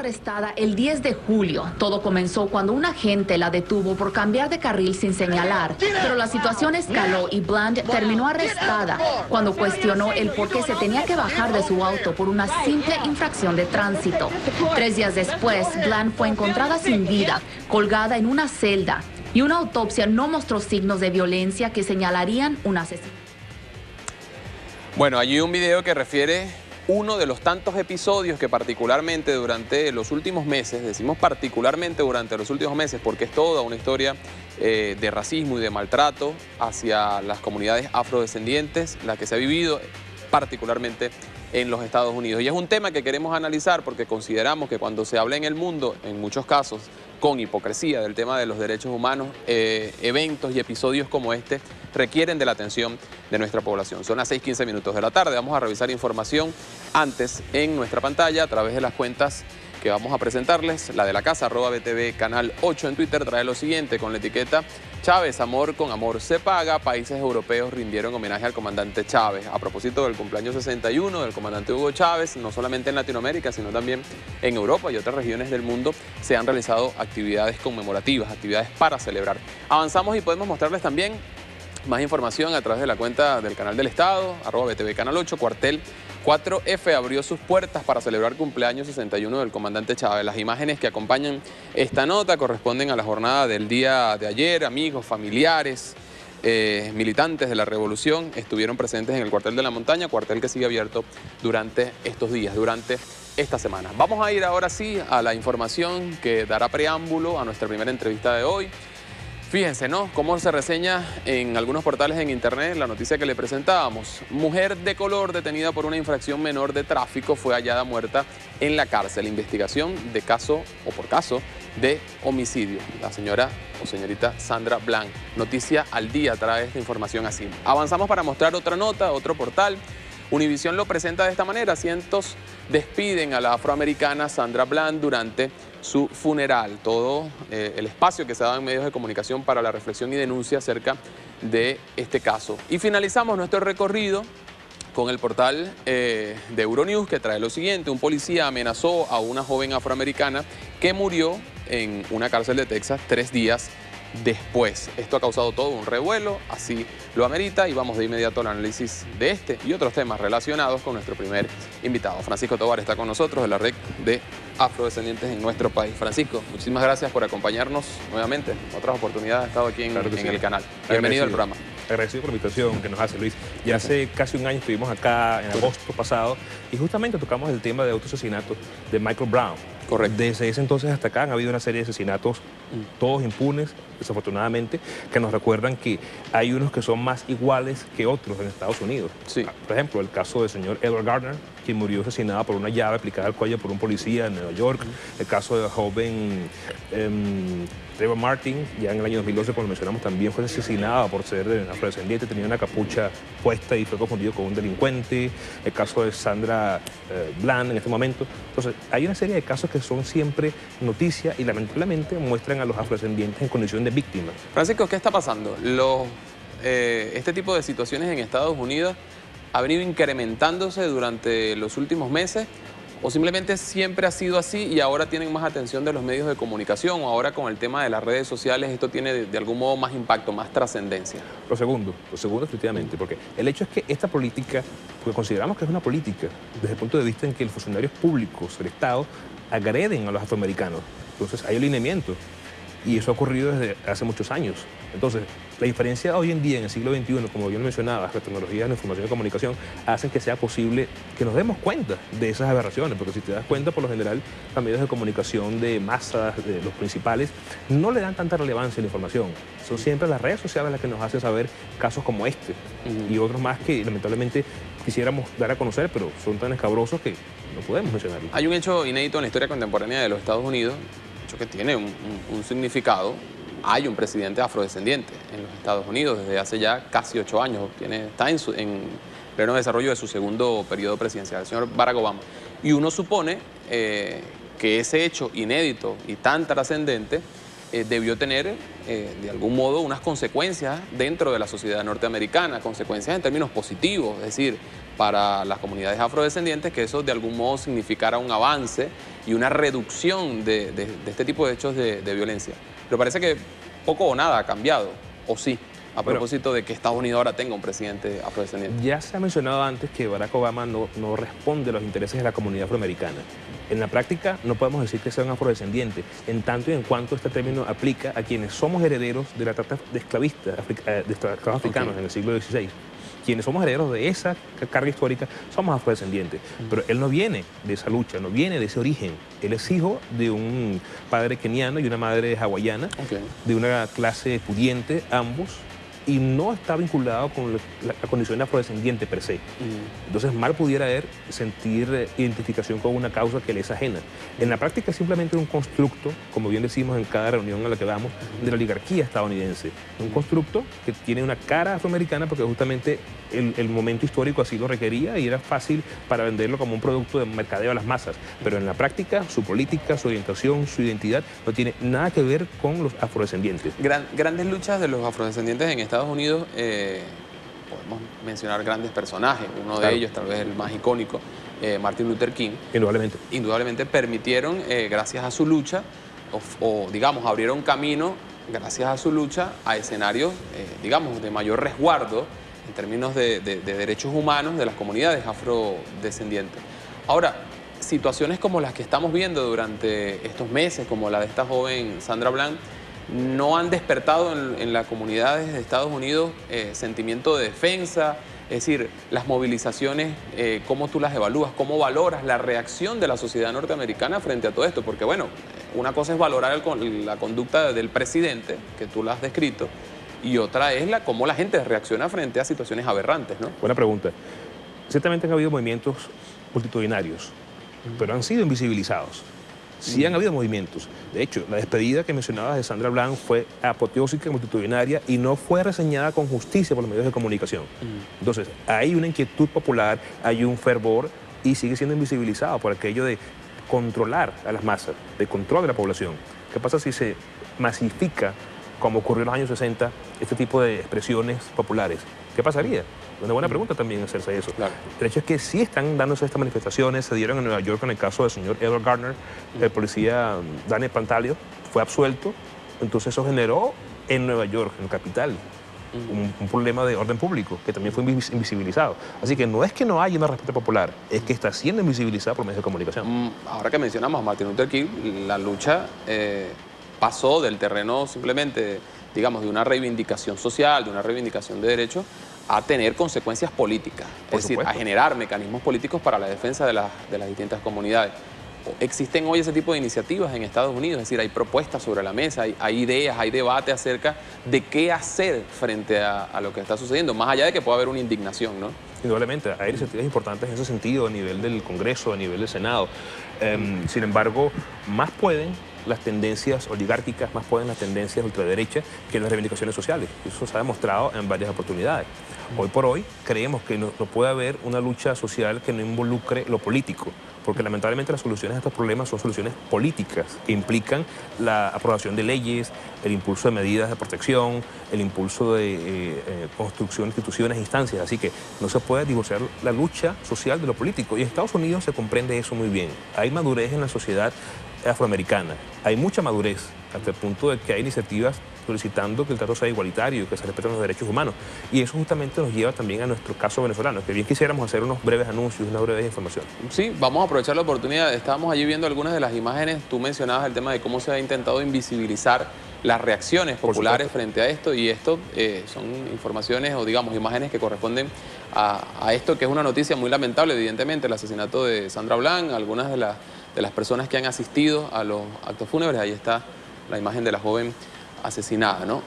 arrestada el 10 de julio. Todo comenzó cuando un agente la detuvo por cambiar de carril sin señalar, pero la situación escaló y Bland terminó arrestada cuando cuestionó el por qué se tenía que bajar de su auto por una simple infracción de tránsito. 3 días después, Bland fue encontrada sin vida, colgada en una celda, y una autopsia no mostró signos de violencia que señalarían un asesinato. Bueno, allí un video que refiere uno de los tantos episodios que particularmente durante los últimos meses, decimos particularmente durante los últimos meses porque es toda una historia de racismo y de maltrato hacia las comunidades afrodescendientes, la que se ha vivido particularmente en los Estados Unidos. Y es un tema que queremos analizar porque consideramos que cuando se habla en el mundo, en muchos casos, con hipocresía del tema de los derechos humanos, eventos y episodios como este requieren de la atención de nuestra población. Son las 6:15 minutos de la tarde. Vamos a revisar información antes en nuestra pantalla a través de las cuentas que vamos a presentarles. La de la casa, @BTV Canal 8 en Twitter, trae lo siguiente con la etiqueta Chávez, amor con amor se paga. Países europeos rindieron homenaje al comandante Chávez. A propósito del cumpleaños 61 del comandante Hugo Chávez, no solamente en Latinoamérica, sino también en Europa y otras regiones del mundo se han realizado actividades conmemorativas, actividades para celebrar. Avanzamos y podemos mostrarles también más información a través de la cuenta del Canal del Estado, @BTV Canal 8, cuartel 4F abrió sus puertas para celebrar cumpleaños 61 del comandante Chávez. Las imágenes que acompañan esta nota corresponden a la jornada del día de ayer. Amigos, familiares, militantes de la revolución estuvieron presentes en el cuartel de la Montaña, cuartel que sigue abierto durante estos días, durante esta semana. Vamos a ir ahora sí a la información que dará preámbulo a nuestra primera entrevista de hoy. Fíjense, ¿no?, cómo se reseña en algunos portales en internet la noticia que le presentábamos. Mujer de color detenida por una infracción menor de tráfico fue hallada muerta en la cárcel. Investigación de caso o por caso de homicidio. La señora o señorita Sandra Bland. Noticia al Día trae esta información así. Avanzamos para mostrar otra nota, otro portal. Univisión lo presenta de esta manera. Cientos despiden a la afroamericana Sandra Bland durante su funeral. Todo el espacio que se ha dado en medios de comunicación para la reflexión y denuncia acerca de este caso. Y finalizamos nuestro recorrido con el portal de Euronews, que trae lo siguiente. Un policía amenazó a una joven afroamericana que murió en una cárcel de Texas 3 días después. Esto ha causado todo un revuelo, así lo amerita, y vamos de inmediato al análisis de este y otros temas relacionados con nuestro primer invitado. Francisco Tovar está con nosotros de la red de afrodescendientes en nuestro país. Francisco, muchísimas gracias por acompañarnos nuevamente. Otras oportunidades ha estado aquí en el canal. Bienvenido al programa. Agradecido por la invitación que nos hace, Luis. Ya hace casi un año estuvimos acá en agosto pasado y justamente tocamos el tema de autoasesinato de Michael Brown. Correcto. Desde ese entonces hasta acá han habido una serie de asesinatos, todos impunes, desafortunadamente, que nos recuerdan que hay unos que son más iguales que otros en Estados Unidos. Sí. Por ejemplo, el caso del señor Edward Gardner, quien murió asesinado por una llave aplicada al cuello por un policía en Nueva York. El caso del joven Trayvon Martin, ya en el año 2012, como lo mencionamos, también fue asesinado por ser afrodescendiente, tenía una capucha puesta y fue confundido con un delincuente. El caso de Sandra Bland en este momento. Entonces, hay una serie de casos que son siempre noticia y lamentablemente muestran a los afrodescendientes en condición de víctimas. Francisco, ¿qué está pasando? Este tipo de situaciones en Estados Unidos ha venido incrementándose durante los últimos meses, o simplemente siempre ha sido así y ahora tienen más atención de los medios de comunicación, o ahora con el tema de las redes sociales esto tiene de algún modo más impacto, más trascendencia. Lo segundo efectivamente, porque el hecho es que esta política, porque consideramos que es una política desde el punto de vista en que los funcionarios públicos del Estado agreden a los afroamericanos. Entonces hay alineamiento y eso ha ocurrido desde hace muchos años. Entonces, la diferencia hoy en día, en el siglo XXI, como yo lo mencionaba, las tecnologías de la información y comunicación hacen que sea posible que nos demos cuenta de esas aberraciones, porque si te das cuenta, por lo general, los medios de comunicación de masas, de los principales, no le dan tanta relevancia a la información. Son siempre las redes sociales las que nos hacen saber casos como este y otros más que lamentablemente quisiéramos dar a conocer, pero son tan escabrosos que no podemos mencionarlos. Hay un hecho inédito en la historia contemporánea de los Estados Unidos, hecho que tiene un significado. Hay un presidente afrodescendiente en los Estados Unidos desde hace ya casi 8 años. Está en pleno desarrollo de su segundo periodo presidencial, el señor Barack Obama. Y uno supone que ese hecho inédito y tan trascendente debió tener de algún modo unas consecuencias dentro de la sociedad norteamericana, consecuencias en términos positivos, es decir, para las comunidades afrodescendientes, que eso de algún modo significara un avance y una reducción de este tipo de hechos de violencia. Pero parece que poco o nada ha cambiado, o sí, a propósito de que Estados Unidos ahora tenga un presidente afrodescendiente. Ya se ha mencionado antes que Barack Obama no responde a los intereses de la comunidad afroamericana. En la práctica no podemos decir que sea un afrodescendiente, en tanto y en cuanto este término aplica a quienes somos herederos de la trata de esclavistas, de esclavos africanos en el siglo XVI. Quienes somos herederos de esa carga histórica somos afrodescendientes. Pero él no viene de esa lucha, no viene de ese origen. Él es hijo de un padre keniano y una madre hawaiana, de una clase pudiente, ambos, y no está vinculado con la condición afrodescendiente per se. Entonces mal pudiera él sentir identificación con una causa que le es ajena. En la práctica es simplemente un constructo, como bien decimos en cada reunión a la que vamos, de la oligarquía estadounidense. Un constructo que tiene una cara afroamericana porque justamente el momento histórico así lo requería y era fácil para venderlo como un producto de mercadeo a las masas. Pero en la práctica su política, su orientación, su identidad no tiene nada que ver con los afrodescendientes. Grandes luchas de los afrodescendientes en Estados Unidos, podemos mencionar grandes personajes, uno de ellos, tal vez el más icónico, Martin Luther King. Indudablemente. Indudablemente permitieron, gracias a su lucha, o digamos, abrieron camino, gracias a su lucha, a escenarios, digamos, de mayor resguardo en términos de derechos humanos de las comunidades afrodescendientes. Ahora, situaciones como las que estamos viendo durante estos meses, como la de esta joven Sandra Bland, no han despertado en las comunidades de Estados Unidos sentimiento de defensa. Es decir, las movilizaciones, ¿cómo tú las evalúas? ¿Cómo valoras la reacción de la sociedad norteamericana frente a todo esto? Porque, bueno, una cosa es valorar la conducta del presidente, que tú la has descrito, y otra es cómo la gente reacciona frente a situaciones aberrantes, ¿no? Buena pregunta. Ciertamente han habido movimientos multitudinarios, pero han sido invisibilizados. Sí han habido movimientos. De hecho, la despedida que mencionabas de Sandra Bland fue apoteósica, multitudinaria y no fue reseñada con justicia por los medios de comunicación. Entonces, hay una inquietud popular, hay un fervor y sigue siendo invisibilizado por aquello de controlar a las masas, de control de la población. ¿Qué pasa si se masifica, como ocurrió en los años 60, este tipo de expresiones populares? ¿Qué pasaría? Una buena pregunta también hacerse eso. Claro. El hecho es que sí están dándose estas manifestaciones, se dieron en Nueva York en el caso del señor Edward Garner, el policía Daniel Pantaleo fue absuelto, entonces eso generó en Nueva York, en la capital, un problema de orden público que también fue invisibilizado. Así que no es que no haya una respuesta popular, es que está siendo invisibilizada por medios de comunicación. Ahora que mencionamos a Martin Luther King, la lucha pasó del terreno simplemente, digamos, de una reivindicación social, de una reivindicación de derechos, a tener consecuencias políticas, es decir, a generar mecanismos políticos para la defensa de las distintas comunidades. Existen hoy ese tipo de iniciativas en Estados Unidos, es decir, hay propuestas sobre la mesa, hay ideas, hay debate acerca de qué hacer frente a lo que está sucediendo, más allá de que pueda haber una indignación, ¿no? Indudablemente, hay iniciativas importantes en ese sentido a nivel del Congreso, a nivel del Senado. Sin embargo, más pueden las tendencias oligárquicas, más pueden las tendencias ultraderechas que las reivindicaciones sociales. Eso se ha demostrado en varias oportunidades. Hoy por hoy creemos que no puede haber una lucha social que no involucre lo político, porque lamentablemente las soluciones a estos problemas son soluciones políticas que implican la aprobación de leyes, el impulso de medidas de protección, el impulso de construcción de instituciones e instancias. Así que no se puede divorciar la lucha social de lo político. Y en Estados Unidos se comprende eso muy bien. Hay madurez en la sociedad afroamericana, hay mucha madurez, hasta el punto de que hay iniciativas solicitando que el trato sea igualitario y que se respeten los derechos humanos. Y eso justamente nos lleva también a nuestro caso venezolano, que bien quisiéramos hacer unos breves anuncios, una breve información. Sí, vamos a aprovechar la oportunidad. Estábamos allí viendo algunas de las imágenes. Tú mencionabas el tema de cómo se ha intentado invisibilizar las reacciones populares frente a esto, y esto son informaciones o, digamos, imágenes que corresponden a esto, que es una noticia muy lamentable, evidentemente, el asesinato de Sandra Bland, algunas de las personas que han asistido a los actos fúnebres. Ahí está la imagen de la joven asesinada, ¿no?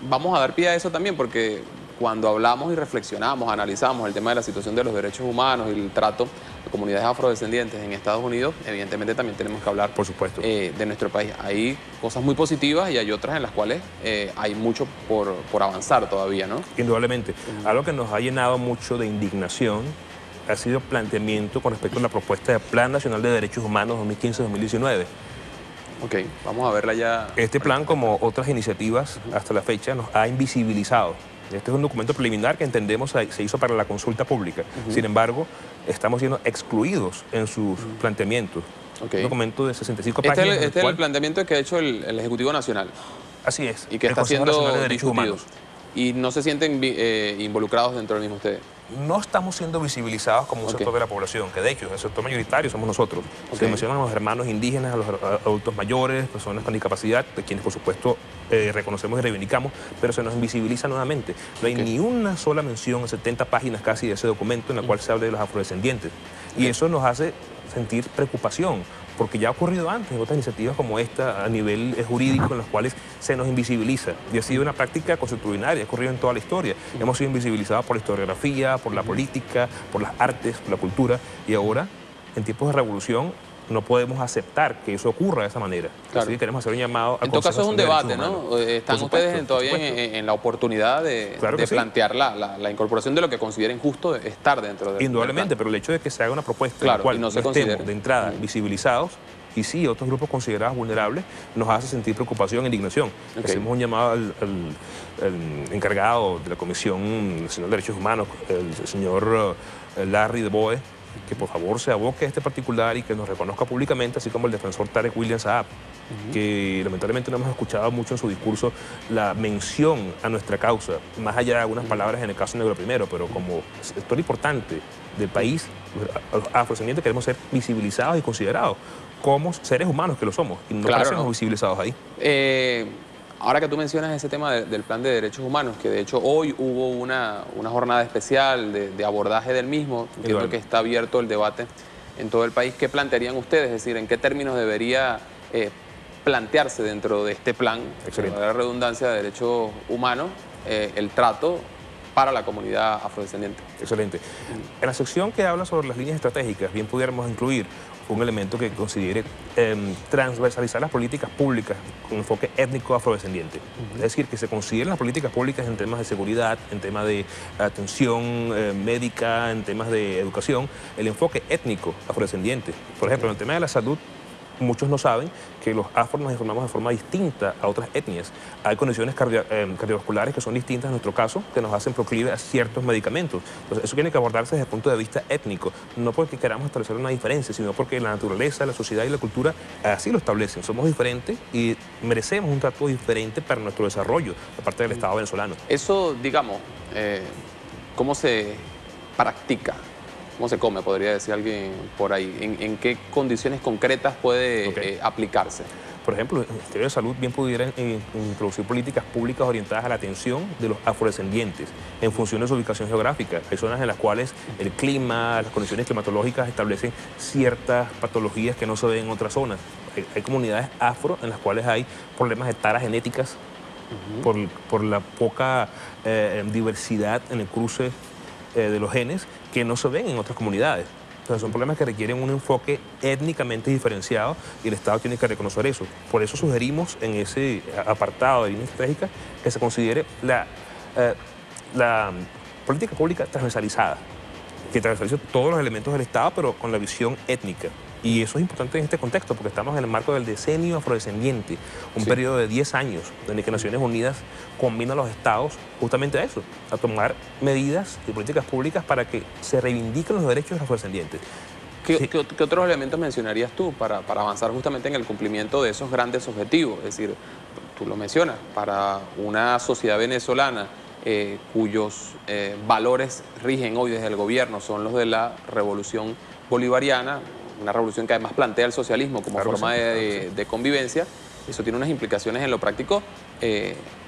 Vamos a dar pie a eso también, porque cuando hablamos y reflexionamos, analizamos el tema de la situación de los derechos humanos y el trato de comunidades afrodescendientes en Estados Unidos, evidentemente también tenemos que hablar, por supuesto, de nuestro país. Hay cosas muy positivas y hay otras en las cuales hay mucho por avanzar todavía, ¿no? Indudablemente. Algo que nos ha llenado mucho de indignación ha sido planteamiento con respecto a la propuesta de Plan Nacional de Derechos Humanos 2015-2019. Ok, vamos a verla ya. Este plan, como otras iniciativas hasta la fecha, nos ha invisibilizado Este es un documento preliminar que entendemos se hizo para la consulta pública. Sin embargo, estamos siendo excluidos en sus planteamientos. Un documento de 65 páginas. Este es el planteamiento que ha hecho el Ejecutivo Nacional. Así es. Y que está siendo discutido. Y no se sienten involucrados dentro del mismo ustedes. No estamos siendo visibilizados como un sector de la población, que de hecho el sector mayoritario somos nosotros. Se mencionan a los hermanos indígenas, a los adultos mayores, personas con discapacidad, de quienes por supuesto reconocemos y reivindicamos, pero se nos invisibiliza nuevamente. No hay ni una sola mención en 70 páginas casi de ese documento en la cual se habla de los afrodescendientes. Y eso nos hace sentir preocupación, porque ya ha ocurrido antes en otras iniciativas como esta a nivel jurídico en las cuales se nos invisibiliza. Y ha sido una práctica consuetudinaria, ha ocurrido en toda la historia. Hemos sido invisibilizados por la historiografía, por la política, por las artes, por la cultura, y ahora, en tiempos de revolución, no podemos aceptar que eso ocurra de esa manera. Claro. Así que queremos hacer un llamado a... En todo caso es un debate, ¿no? Están ustedes todavía en la oportunidad de plantear la incorporación de lo que consideren justo estar dentro de... Indudablemente, pero el hecho de que se haga una propuesta en la cual no estemos de entrada visibilizados, y sí, otros grupos considerados vulnerables, nos hace sentir preocupación e indignación. Hacemos un llamado al encargado de la Comisión Nacional de Derechos Humanos, el señor Larry de Boe, que por favor se aboque a este particular y que nos reconozca públicamente, así como el defensor Tarek William Saab, que lamentablemente no hemos escuchado mucho en su discurso la mención a nuestra causa, más allá de algunas palabras en el caso negro primero, pero como sector importante del país, los afrodescendientes queremos ser visibilizados y considerados como seres humanos que lo somos, y no parecemos visibilizados ahí. Ahora que tú mencionas ese tema del plan de derechos humanos, que de hecho hoy hubo una jornada especial de abordaje del mismo, entiendo que está abierto el debate en todo el país, ¿qué plantearían ustedes? Es decir, ¿en qué términos debería plantearse dentro de este plan, de la redundancia de derechos humanos, el trato para la comunidad afrodescendiente? Excelente. En la sección que habla sobre las líneas estratégicas, bien pudiéramos incluir un elemento que considere transversalizar las políticas públicas con enfoque étnico afrodescendiente. Es decir, que se consideren las políticas públicas en temas de seguridad, en temas de atención médica, en temas de educación, el enfoque étnico afrodescendiente. Por ejemplo, en el tema de la salud, muchos no saben que los afros nos informamos de forma distinta a otras etnias. Hay condiciones cardiovasculares que son distintas en nuestro caso, que nos hacen proclive a ciertos medicamentos. Entonces, eso tiene que abordarse desde el punto de vista étnico, no porque queramos establecer una diferencia, sino porque la naturaleza, la sociedad y la cultura así lo establecen. Somos diferentes y merecemos un trato diferente para nuestro desarrollo de parte del Estado venezolano. Eso, digamos, ¿cómo se practica? ¿Cómo se come? Podría decir alguien por ahí. ¿En qué condiciones concretas puede aplicarse? Por ejemplo, el Ministerio de Salud bien pudiera introducir políticas públicas orientadas a la atención de los afrodescendientes en función de su ubicación geográfica. Hay zonas en las cuales el clima, las condiciones climatológicas establecen ciertas patologías que no se ven en otras zonas. Hay comunidades afro en las cuales hay problemas de taras genéticas por la poca diversidad en el cruce de los genes que no se ven en otras comunidades. Entonces son problemas que requieren un enfoque étnicamente diferenciado y el Estado tiene que reconocer eso. Por eso sugerimos en ese apartado de línea estratégica que se considere la política pública transversalizada, que transversalice todos los elementos del Estado, pero con la visión étnica. Y eso es importante en este contexto, porque estamos en el marco del decenio afrodescendiente, un periodo de 10 años, donde que Naciones Unidas combina a los estados justamente a eso, a tomar medidas y políticas públicas para que se reivindiquen los derechos afrodescendientes. ¿Qué otros elementos mencionarías tú para avanzar justamente en el cumplimiento de esos grandes objetivos? Es decir, tú lo mencionas, para una sociedad venezolana cuyos valores rigen hoy desde el gobierno son los de la revolución bolivariana, una revolución que además plantea el socialismo como forma de convivencia. Eso tiene unas implicaciones en lo práctico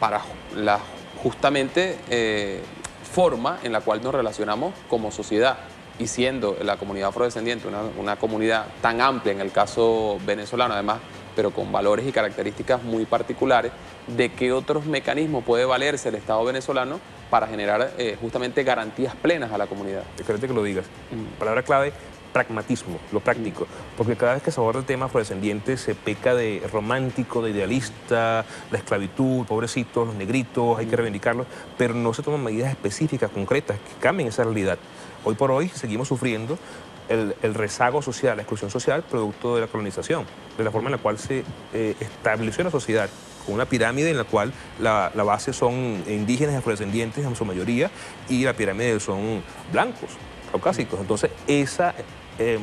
para la justamente forma en la cual nos relacionamos como sociedad. Y siendo la comunidad afrodescendiente una comunidad tan amplia en el caso venezolano, además, pero con valores y características muy particulares, ¿de qué otros mecanismos puede valerse el Estado venezolano para generar justamente garantías plenas a la comunidad? Excelente que lo digas. Palabra clave: pragmatismo, lo práctico, porque cada vez que se aborda el tema afrodescendiente se peca de romántico, de idealista, la esclavitud, pobrecitos, los negritos, hay que reivindicarlos, pero no se toman medidas específicas, concretas, que cambien esa realidad. Hoy por hoy seguimos sufriendo el rezago social, la exclusión social, producto de la colonización, de la forma en la cual se estableció la sociedad, con una pirámide en la cual la base son indígenas y afrodescendientes en su mayoría, y la pirámide son blancos, caucásicos. Entonces, esa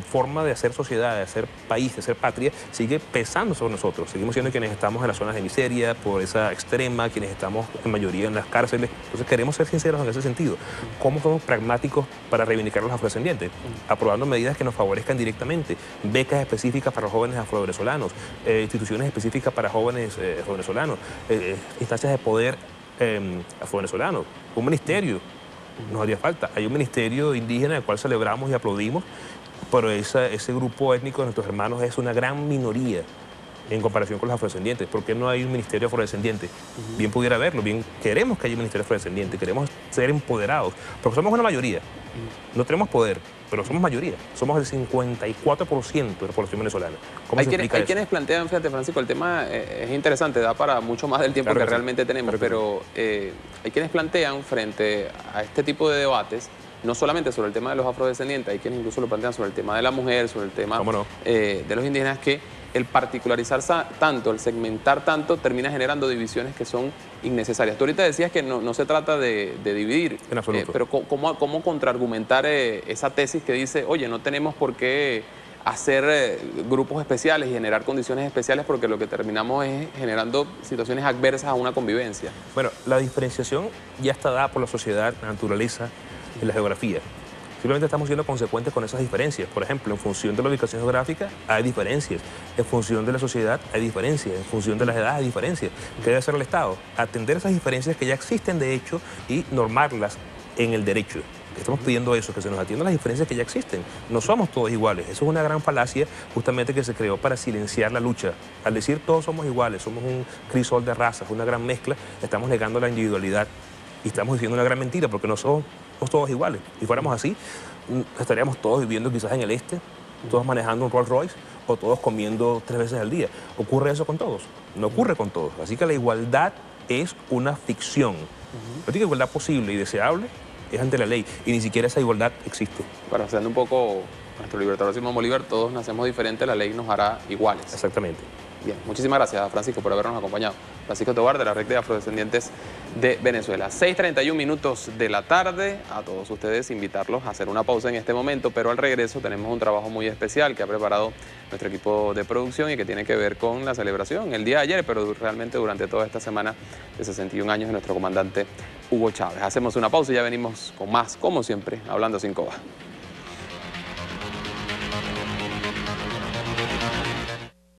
forma de hacer sociedad, de hacer país, de hacer patria, sigue pesando sobre nosotros. Seguimos siendo quienes estamos en las zonas de miseria, pobreza extrema, quienes estamos en mayoría en las cárceles. Entonces queremos ser sinceros en ese sentido. ¿Cómo somos pragmáticos para reivindicar a los afrodescendientes? Aprobando medidas que nos favorezcan directamente, becas específicas para jóvenes afrovenezolanos, instituciones específicas para jóvenes afrovenezolanos, instancias de poder afrovenezolanos, un ministerio. Nos haría falta. Hay un ministerio indígena del cual celebramos y aplaudimos, pero ese grupo étnico de nuestros hermanos es una gran minoría en comparación con los afrodescendientes. ¿Por qué no hay un ministerio afrodescendiente? Bien pudiera haberlo, bien queremos que haya un ministerio afrodescendiente, queremos ser empoderados, porque somos una mayoría. No tenemos poder, pero somos mayoría. Somos el 54% de la población venezolana. ¿Cómo se explica eso? Quienes plantean, fíjate, Francisco, el tema es interesante, da para mucho más del tiempo Claro que realmente tenemos, pero hay quienes plantean frente a este tipo de debates, no solamente sobre el tema de los afrodescendientes, hay quienes incluso lo plantean sobre el tema de la mujer, sobre el tema de los indígenas, que el particularizar tanto, el segmentar tanto, termina generando divisiones que son innecesarias. Tú ahorita decías que no se trata de dividir, en absoluto. pero ¿cómo contraargumentar esa tesis que dice, oye, no tenemos por qué hacer grupos especiales y generar condiciones especiales porque lo que terminamos es generando situaciones adversas a una convivencia? Bueno, la diferenciación ya está dada por la sociedad, la naturaleza y la geografía. Simplemente estamos siendo consecuentes con esas diferencias. Por ejemplo, en función de la ubicación geográfica hay diferencias, en función de la sociedad hay diferencias, en función de las edades hay diferencias. ¿Qué debe hacer el Estado? Atender esas diferencias que ya existen de hecho y normarlas en el derecho. Estamos pidiendo eso, que se nos atiendan las diferencias que ya existen. No somos todos iguales. Eso es una gran falacia justamente que se creó para silenciar la lucha. Al decir todos somos iguales, somos un crisol de razas, una gran mezcla, estamos negando la individualidad y estamos diciendo una gran mentira porque no somos todos iguales. Si fuéramos así, estaríamos todos viviendo quizás en el este, todos manejando un Rolls Royce o todos comiendo 3 veces al día. ¿Ocurre eso con todos? No ocurre con todos. Así que la igualdad es una ficción. La única igualdad posible y deseable es ante la ley y ni siquiera esa igualdad existe. Para hacer un poco nuestro libertador Simón Bolívar, todos nacemos diferentes, la ley nos hará iguales. Exactamente. Bien, muchísimas gracias, Francisco, por habernos acompañado. Francisco Tobar, de la Red de Afrodescendientes de Venezuela. 6:31 minutos de la tarde. A todos ustedes invitarlos a hacer una pausa en este momento, pero al regreso tenemos un trabajo muy especial que ha preparado nuestro equipo de producción y que tiene que ver con la celebración el día de ayer, pero realmente durante toda esta semana de 61 años de nuestro comandante Hugo Chávez. Hacemos una pausa y ya venimos con más, como siempre, Hablando Sin Coba.